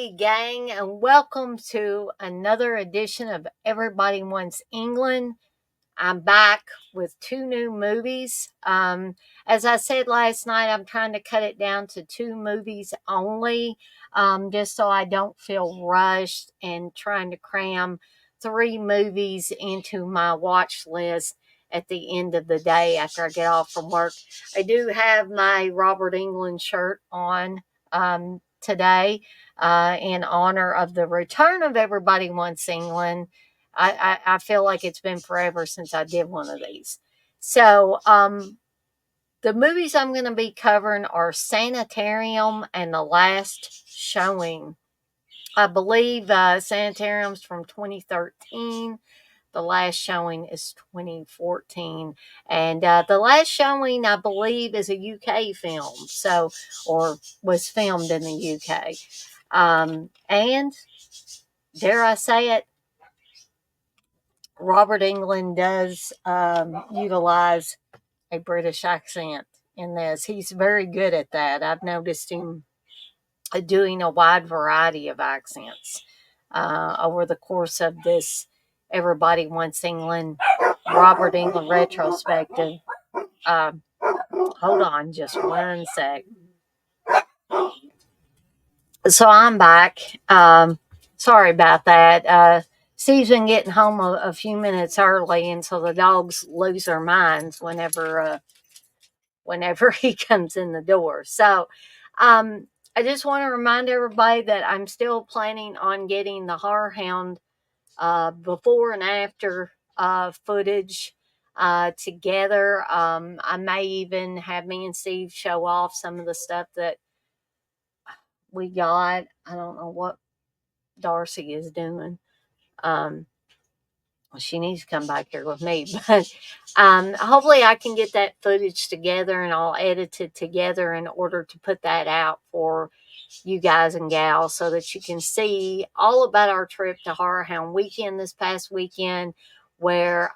Hey, gang, and welcome to another edition of Everybody Wants England. I'm back with two new movies. As I said last night, I'm trying to cut it down to two movies only, just so I don't feel rushed and trying to cram three movies into my watch list at the end of the day after I get off from work. I do have my Robert Englund shirt on today in honor of the return of Everybody Wants England. I feel like it's been forever since I did one of these. So, the movies I'm going to be covering are Sanitarium and The Last Showing. I believe Sanitarium's from 2013. The Last Showing is 2014. And The Last Showing, I believe, is a UK film. So, or was filmed in the UK. And dare I say it, Robert Englund does utilize a British accent in this. He's very good at that. I've noticed him doing a wide variety of accents over the course of this Everybody Wants England, Robert Englund retrospective. Hold on just one sec. So I'm back. Sorry about that. Steve's been getting home a few minutes early, and so the dogs lose their minds whenever he comes in the door. So I just want to remind everybody that I'm still planning on getting the Horror Hound before and after footage together. I may even have me and Steve show off some of the stuff that we got. I don't know what Darcy is doing. She needs to come back here with me, but hopefully I can get that footage together and I'll edit it together in order to put that out for you guys and gals so that you can see all about our trip to Horror Hound Weekend this past weekend, where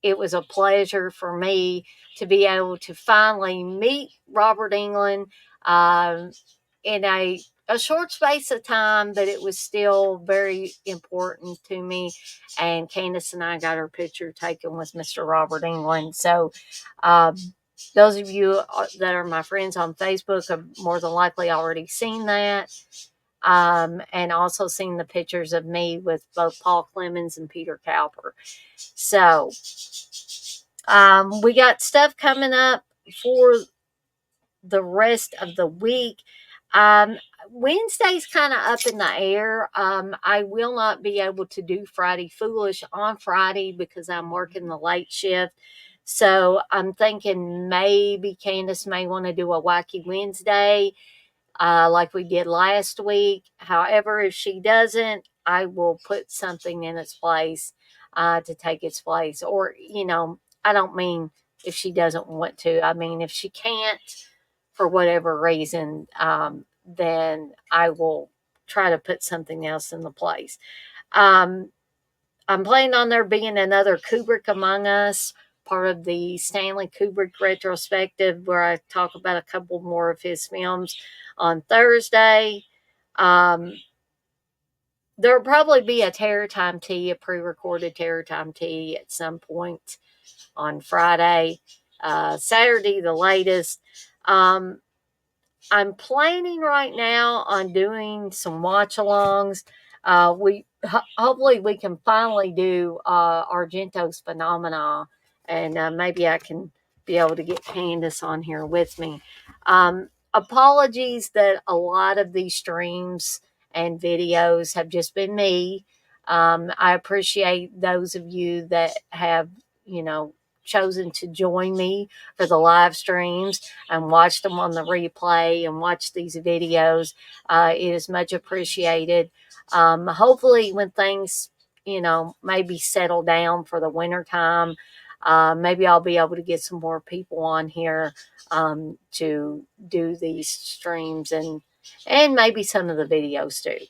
it was a pleasure for me to be able to finally meet Robert Englund in a short space of time, but it was still very important to me. And Candace and I got our picture taken with Mr. Robert Englund. So, those of you that are my friends on Facebook have more than likely already seen that. And also seen the pictures of me with both Paul Clemens and Peter Cowper. So, we got stuff coming up for the rest of the week. Wednesday's kind of up in the air. I will not be able to do Friday Foolish on Friday because I'm working the late shift. So I'm thinking maybe Candace may want to do a Wacky Wednesday like we did last week. However, if she doesn't, I will put something in its place to take its place. Or, I don't mean if she doesn't want to. I mean, if she can't, for whatever reason, then I will try to put something else in the place. I'm planning on there being another Kubrick Among Us, part of the Stanley Kubrick retrospective, where I talk about a couple more of his films on Thursday. There'll probably be a Terror Time Tea, a pre-recorded Terror Time Tea at some point on Friday. Saturday, the latest. I'm planning right now on doing some watch-alongs. Hopefully we can finally do Argento's Phenomena, and maybe I can be able to get Candace on here with me. Apologies that a lot of these streams and videos have just been me. I appreciate those of you that have, chosen to join me for the live streams and watch them on the replay and watch these videos. It is much appreciated. Hopefully when things, maybe settle down for the winter time, maybe I'll be able to get some more people on here to do these streams and maybe some of the videos too.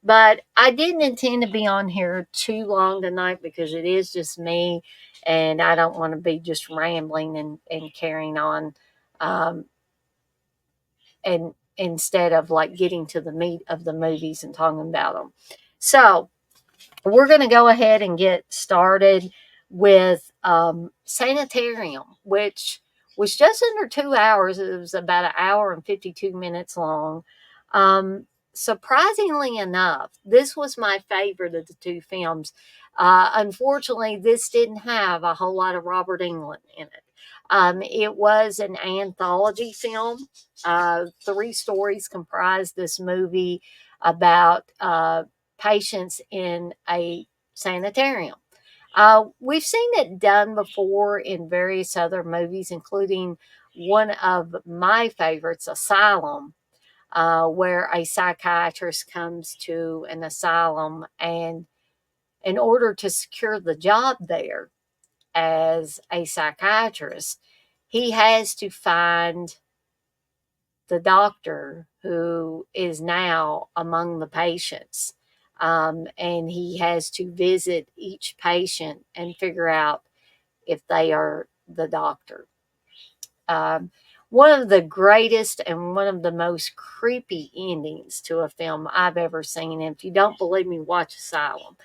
But I didn't intend to be on here too long tonight because it is just me and I don't want to be just rambling and carrying on. And instead of like getting to the meat of the movies and talking about them. So we're going to go ahead and get started with Sanitarium, which was just under 2 hours. It was about an hour and 52 minutes long. Surprisingly enough, this was my favorite of the two films. Unfortunately, this didn't have a whole lot of Robert Englund in it. It was an anthology film. Three stories comprised this movie about patients in a sanitarium. We've seen it done before in various other movies, including one of my favorites, Asylum, where a psychiatrist comes to an asylum, and in order to secure the job there as a psychiatrist, he has to find the doctor who is now among the patients. And he has to visit each patient and figure out if they are the doctor. Um, one of the greatest and one of the most creepy endings to a film I've ever seen. And if you don't believe me, watch Asylum.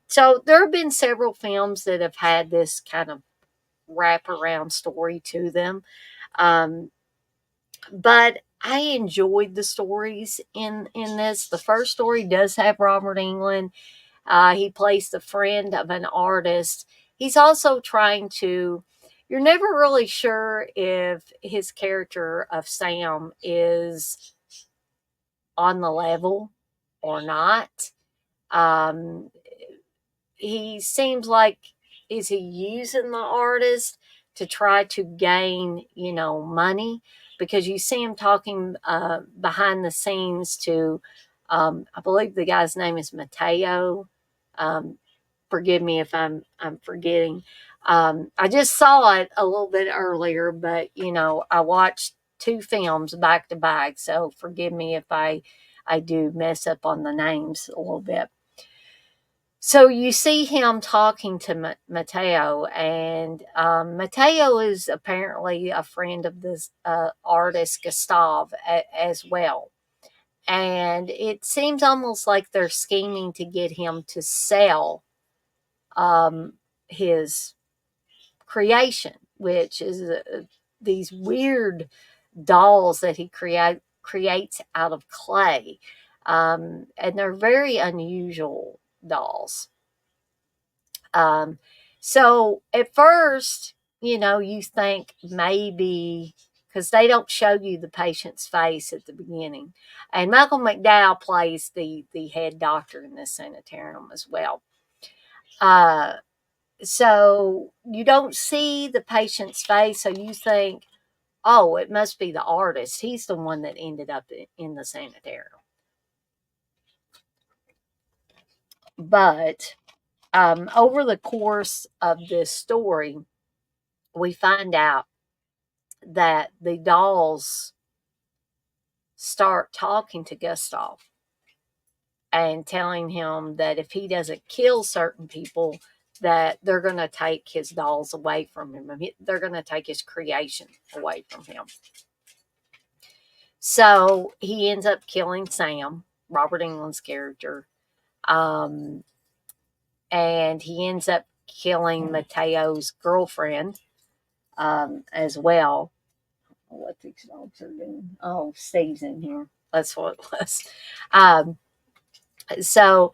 So there have been several films that have had this kind of wraparound story to them. Um, but I enjoyed the stories in this. The first story does have Robert Englund. He plays the friend of an artist. He's also trying to. You're never really sure if his character of Sam is on the level or not. Um, he seems like, is he using the artist to try to gain, money? Because you see him talking behind the scenes to, I believe the guy's name is Mateo. Um, Forgive me if I'm forgetting. I just saw it a little bit earlier, but I watched two films back to back, so forgive me if I do mess up on the names a little bit. So you see him talking to Mateo, and Mateo is apparently a friend of this artist Gustav as well. And it seems almost like they're scheming to get him to sell his creation, which is these weird dolls that he creates out of clay. And they're very unusual dolls. Um, so at first, you think maybe because they don't show you the patient's face at the beginning. And Michael McDowell plays the head doctor in this sanitarium as well. So you don't see the patient's face, so you think, oh, it must be the artist. He's the one that ended up in the sanitarium. But over the course of this story, we find out that the dolls start talking to Gustav and telling him that if he doesn't kill certain people, that they're going to take his dolls away from him. They're going to take his creation away from him. So he ends up killing Sam, Robert Englund's character. Um, and he ends up killing Mateo's girlfriend as well. What these dogs are doing. Oh, Steve's in here. That's what it was. So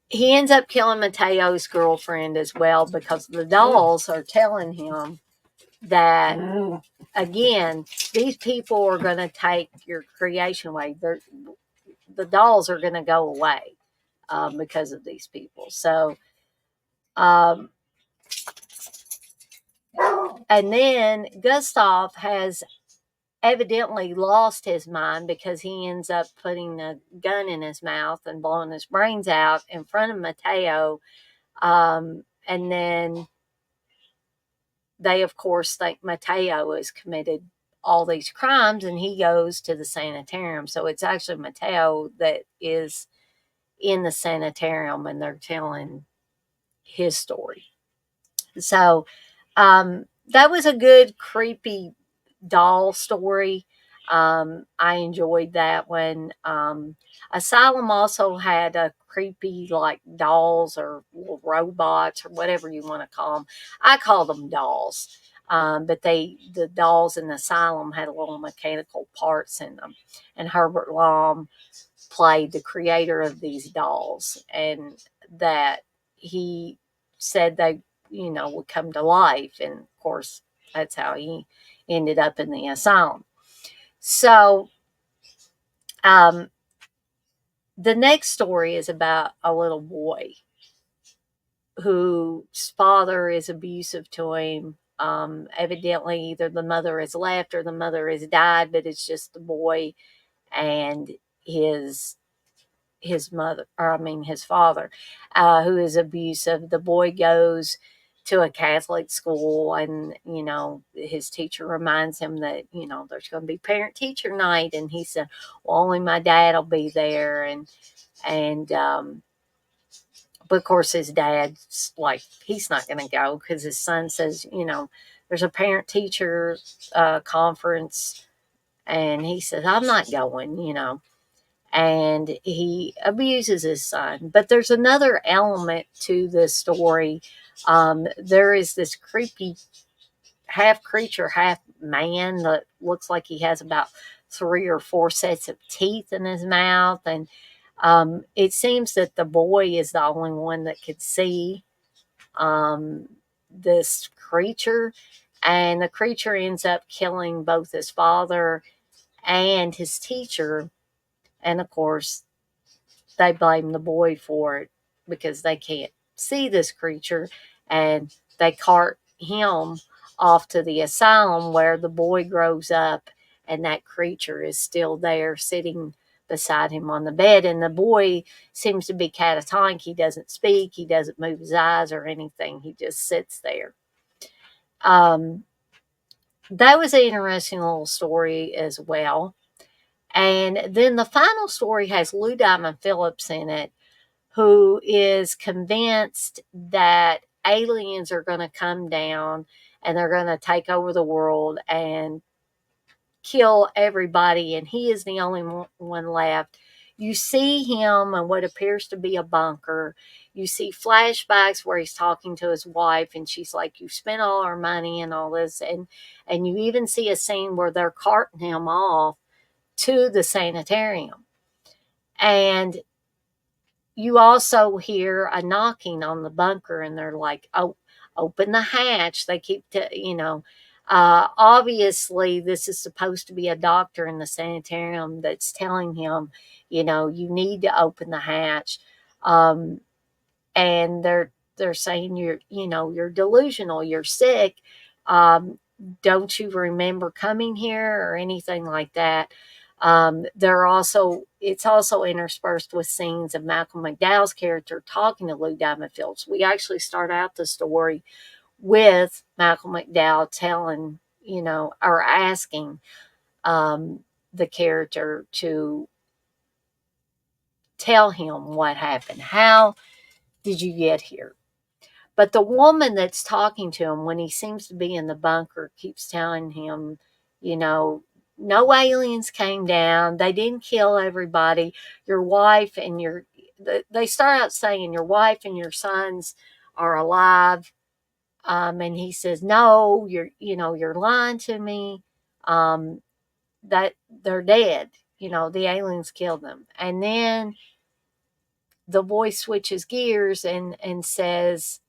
he ends up killing Mateo's girlfriend as well because the dolls are telling him that, again, these people are going to take your creation away. The dolls are going to go away because of these people. So, um, and then Gustav has evidently lost his mind because he ends up putting a gun in his mouth and blowing his brains out in front of Mateo. And then they, of course, think Mateo has committed all these crimes and he goes to the sanitarium. So it's actually Mateo that is in the sanitarium and they're telling his story. So that was a good, creepy doll story. I enjoyed that one. Asylum also had a creepy like dolls or little robots or whatever you want to call them. I call them dolls. But the dolls in the asylum had little mechanical parts in them, and Herbert Lom played the creator of these dolls, and that he said they, would come to life, and of course that's how he ended up in the asylum. So, um, the next story is about a little boy whose father is abusive to him. Evidently, either the mother has left or the mother has died, but it's just the boy and his mother, or I mean his father, who is abusive. The boy goes to a Catholic school, and his teacher reminds him that there's going to be parent teacher night, and he said, "Well, only my dad will be there," and but of course his dad's like he's not going to go because his son says, there's a parent teacher conference, and he says, "I'm not going." And he abuses his son. But there's another element to this story. There is this creepy half creature, half man that looks like he has about 3 or 4 sets of teeth in his mouth. And it seems that the boy is the only one that could see um, this creature. And the creature ends up killing both his father and his teacher. And of course, they blame the boy for it because they can't see this creature, and they cart him off to the asylum where the boy grows up, and that creature is still there sitting beside him on the bed. And the boy seems to be catatonic. He doesn't speak, he doesn't move his eyes or anything, he just sits there. um, that was an interesting little story as well. And then the final story has Lou Diamond Phillips in it, who is convinced that aliens are going to come down and they're going to take over the world and kill everybody, and he is the only one left. You see him in what appears to be a bunker. You see flashbacks where he's talking to his wife, and she's like, "You spent all our money and all this," and you even see a scene where they're carting him off to the sanitarium. And you also hear a knocking on the bunker, and they're like, "Oh, open the hatch." They keep obviously this is supposed to be a doctor in the sanitarium that's telling him, you need to open the hatch. um, and they're saying, you're delusional, you're sick. um, don't you remember coming here or anything like that? It's also interspersed with scenes of Malcolm McDowell's character talking to Lou Diamond Phillips. We actually start out the story with Malcolm McDowell telling, or asking the character to tell him what happened. How did you get here? But the woman that's talking to him when he seems to be in the bunker keeps telling him, you know, no aliens came down. They didn't kill everybody. Your wife and they start out saying your wife and your sons are alive. And he says, no, you're lying to me. Um, that they're dead. The aliens killed them. And then the voice switches gears and says,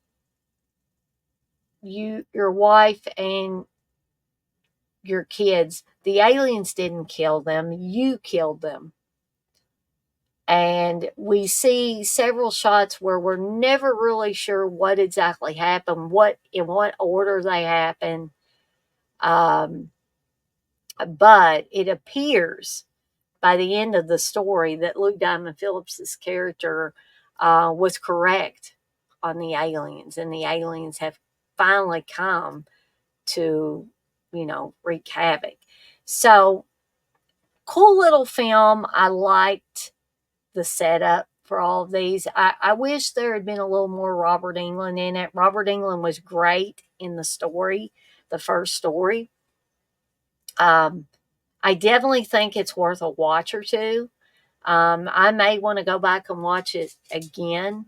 your wife and your kids, the aliens didn't kill them, you killed them. And we see several shots where we're never really sure what exactly happened, in what order they happened. But it appears by the end of the story that Lou Diamond Phillips's character was correct on the aliens, and the aliens have finally come to, wreak havoc. So, cool little film. I liked the setup for all of these. I wish there had been a little more Robert Englund in it. Robert Englund was great in the story, the first story. Um, I definitely think it's worth a watch or two. I may want to go back and watch it again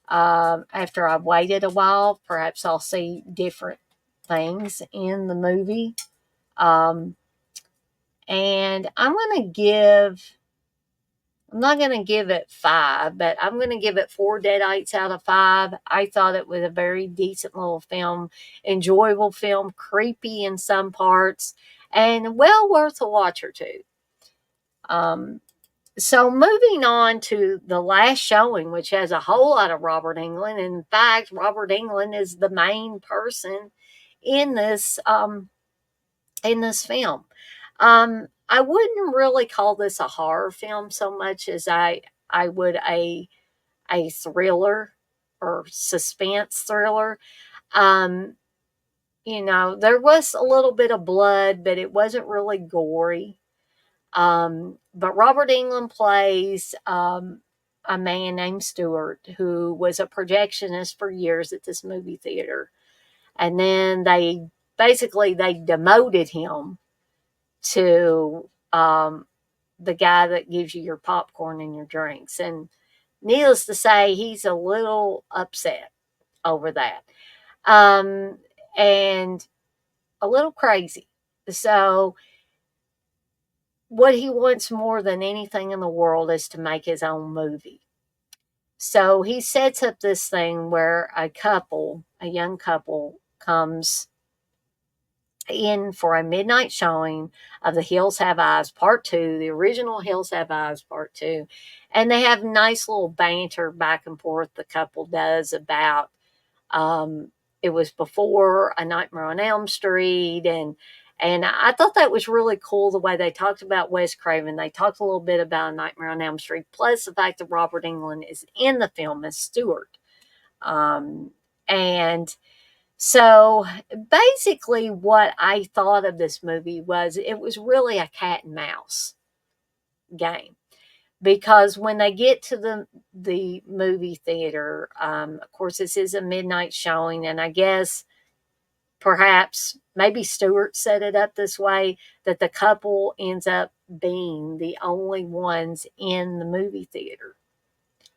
after I've waited a while. Perhaps I'll see different things in the movie. Um, and I'm not going to give it 5, but I'm going to give it 4 Deadites out of 5. I thought it was a very decent little film, enjoyable film, creepy in some parts, and well worth a watch or two. Um, so moving on to the last showing, which has a whole lot of Robert Englund. In fact, Robert Englund is the main person in this film. I wouldn't really call this a horror film so much as I would a thriller or suspense thriller. Um, there was a little bit of blood, but it wasn't really gory. But Robert Englund plays a man named Stewart who was a projectionist for years at this movie theater, and then they demoted him to the guy that gives you your popcorn and your drinks. And needless to say, he's a little upset over that, um, and a little crazy. So, what he wants more than anything in the world is to make his own movie. So, he sets up this thing where a young couple, comes in for a midnight showing of The Hills Have Eyes Part 2, the original Hills Have Eyes Part 2. And they have nice little banter back and forth, the couple does, about um, it was before A Nightmare on Elm Street. And I thought that was really cool the way they talked about Wes Craven. They talked a little bit about A Nightmare on Elm Street, plus the fact that Robert Englund is in the film as Stewart. And so basically, what I thought of this movie was it was really a cat and mouse game, because when they get to the movie theater, of course, this is a midnight showing, and I guess perhaps maybe Stewart set it up this way that the couple ends up being the only ones in the movie theater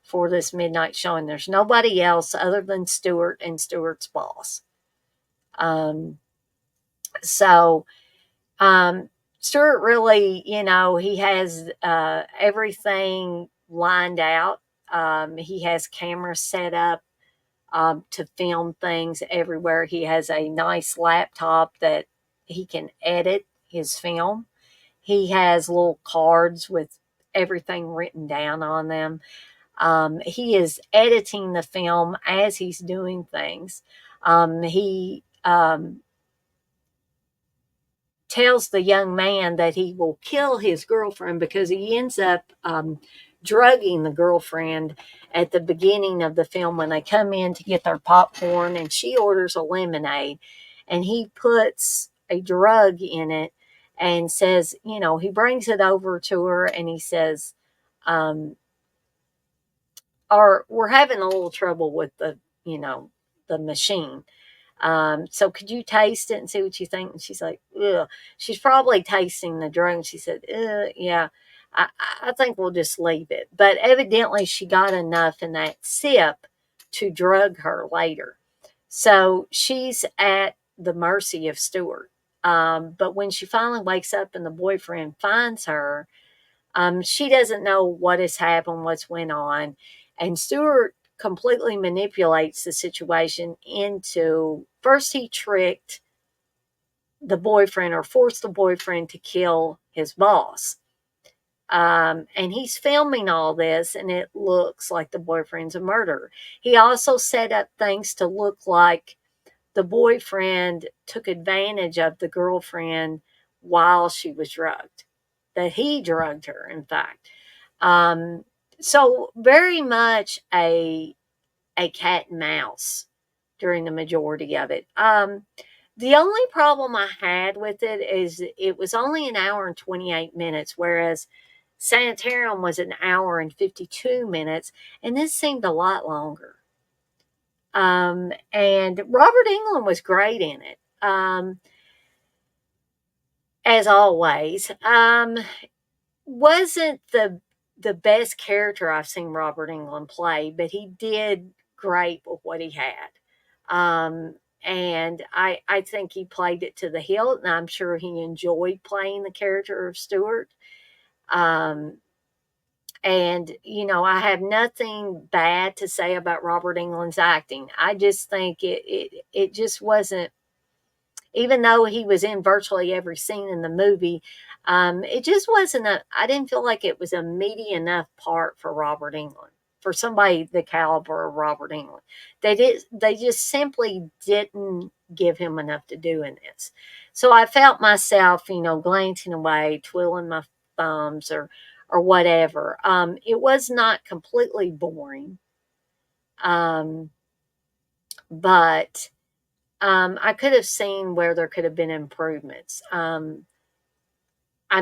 for this midnight showing. There's nobody else other than Stewart and Stewart's boss. Um, so Stewart really, he has everything lined out. He has cameras set up to film things everywhere. He has a nice laptop that he can edit his film. He has little cards with everything written down on them. He is editing the film as he's doing things. He tells the young man that he will kill his girlfriend because he ends up drugging the girlfriend at the beginning of the film when they come in to get their popcorn, and she orders a lemonade, and he puts a drug in it and says, he brings it over to her and he says, um, or we're having a little trouble with the machine. So could you taste it and see what you think? And she's like, ugh. She's probably tasting the drug. And she said, yeah, I think we'll just leave it. But evidently she got enough in that sip to drug her later. So she's at the mercy of Stewart. But when she finally wakes up and the boyfriend finds her, she doesn't know what has happened, what's went on. And Stewart completely manipulates the situation into, first he tricked the boyfriend or forced the boyfriend to kill his boss. And he's filming all this, and it looks like the boyfriend's a murderer. He also set up things to look like the boyfriend took advantage of the girlfriend while she was drugged, that he drugged her, in fact. Um, so very much a cat and mouse during the majority of it. The only problem I had with it is it was only an hour and 28 minutes, whereas Sanitarium was an hour and 52 minutes, and this seemed a lot longer. And Robert Englund was great in it. as always. Wasn't the best character I've seen Robert Englund play, but he did great with what he had. And I think he played it to the hilt, and I'm sure he enjoyed playing the character of Stuart. Um, and I have nothing bad to say about Robert Englund's acting. I just think it just wasn't, even though he was in virtually every scene in the movie, it just wasn't I didn't feel like it was a meaty enough part for Robert Englund, for somebody the caliber of Robert Englund. They just simply didn't give him enough to do in this. So I felt myself, glancing away, twiddling my thumbs or whatever. It was not completely boring. Um, but I could have seen where there could have been improvements. I'm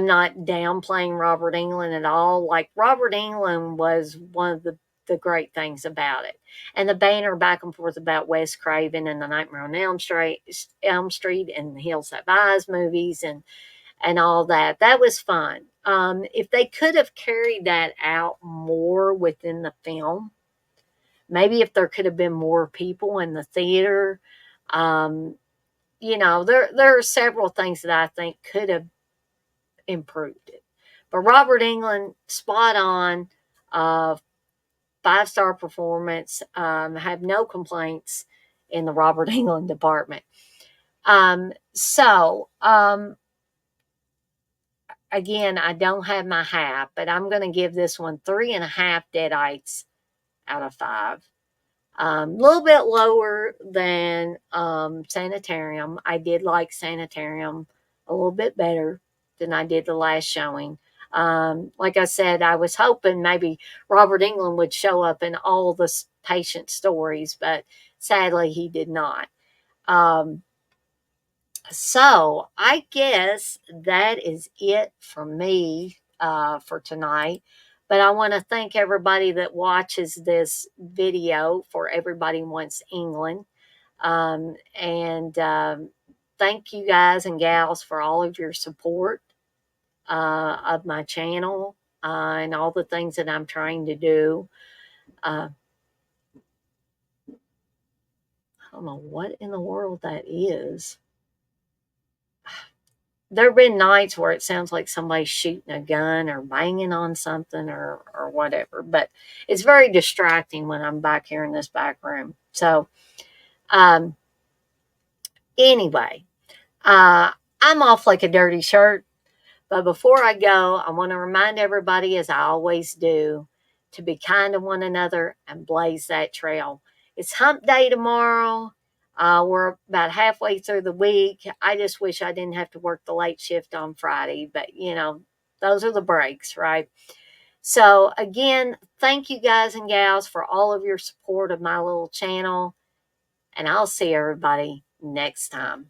not downplaying Robert Englund at all. Like, Robert Englund was one of the great things about it. And the banter back and forth about Wes Craven and the Nightmare on Elm Street and the Hills Have Eyes movies and all that. That was fun. If they could have carried that out more within the film, maybe if there could have been more people in the theater, um, there are several things that I think could have improved it. But Robert Englund, spot on, 5-star performance. Have no complaints in the Robert Englund department. Again, I don't have my hat, but I'm going to give this one 3.5 deadites out of 5. A little bit lower than Sanitarium. I did like Sanitarium a little bit better than I did the last showing. Like I said, I was hoping maybe Robert Englund would show up in all the patient stories, but sadly he did not. So I guess that is it for me for tonight. But I want to thank everybody that watches this video for Everybody Wants England. And thank you guys and gals for all of your support of my channel and all the things that I'm trying to do. I don't know what in the world that is. There have been nights where it sounds like somebody's shooting a gun or banging on something or whatever, but it's very distracting when I'm back here in this back room. So, um, anyway, uh, I'm off like a dirty shirt. But before I go, I want to remind everybody, as I always do, to be kind to one another and blaze that trail. It's hump day tomorrow. We're about halfway through the week. I just wish I didn't have to work the late shift on Friday, but those are the breaks, right? So, again, thank you guys and gals for all of your support of my little channel, and I'll see everybody next time.